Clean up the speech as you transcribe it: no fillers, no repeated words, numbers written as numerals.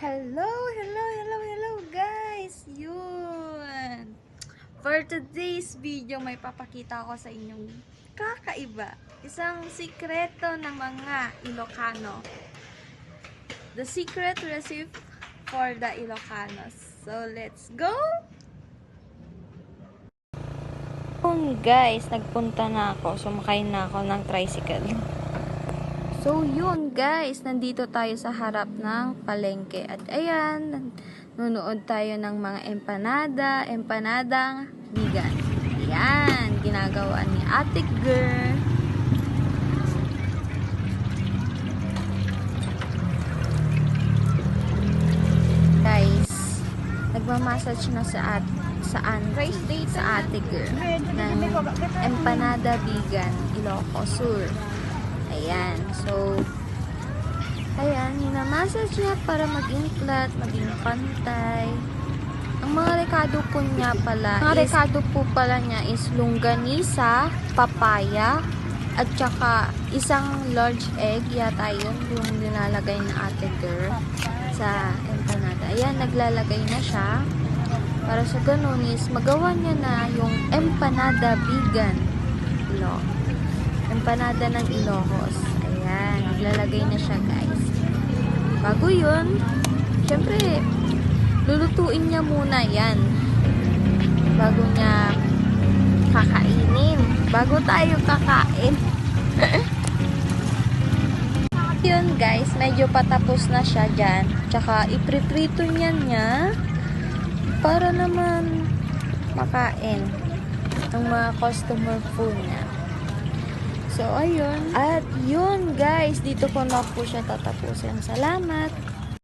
Hello guys! Yun! For today's video, may papakita ko sa inyong kakaiba. Isang sikreto ng mga Ilocano. The secret recipe for the Ilocanos. So, let's go! Guys, nagpunta na ako. Sumakay na ako ng tricycle. So, yun guys, nandito tayo sa harap ng palengke. At ayan, nunood tayo ng mga empanadang vegan. Ayan, ginagawa ni Ate Girl. Guys, nagmamassage na sa Ate Girl ng empanada vegan, Ilocos Sur. Ayan. So, ayan, hinamassage niya para maging flat, maging pantay. Ang mga rekado po niya pala is longganisa, papaya, at saka isang large egg, yata yun, yung nilalagay na Ate Girl sa empanada. Ayan, naglalagay na siya. Para sa ganun is magawa niya na yung empanada vegan. Empanada ng Ilocos. Ayan, naglalagay na siya guys. Bago yun, syempre, lulutuin niya muna yan. Bago niya kakainin. Bago tayo kakain. Yun guys, medyo patapos na siya dyan. Tsaka ipriprito niya para naman makain ng mga customer po niya. So, ayun. At yun, guys. Dito ko na po siya tatapusin. Salamat.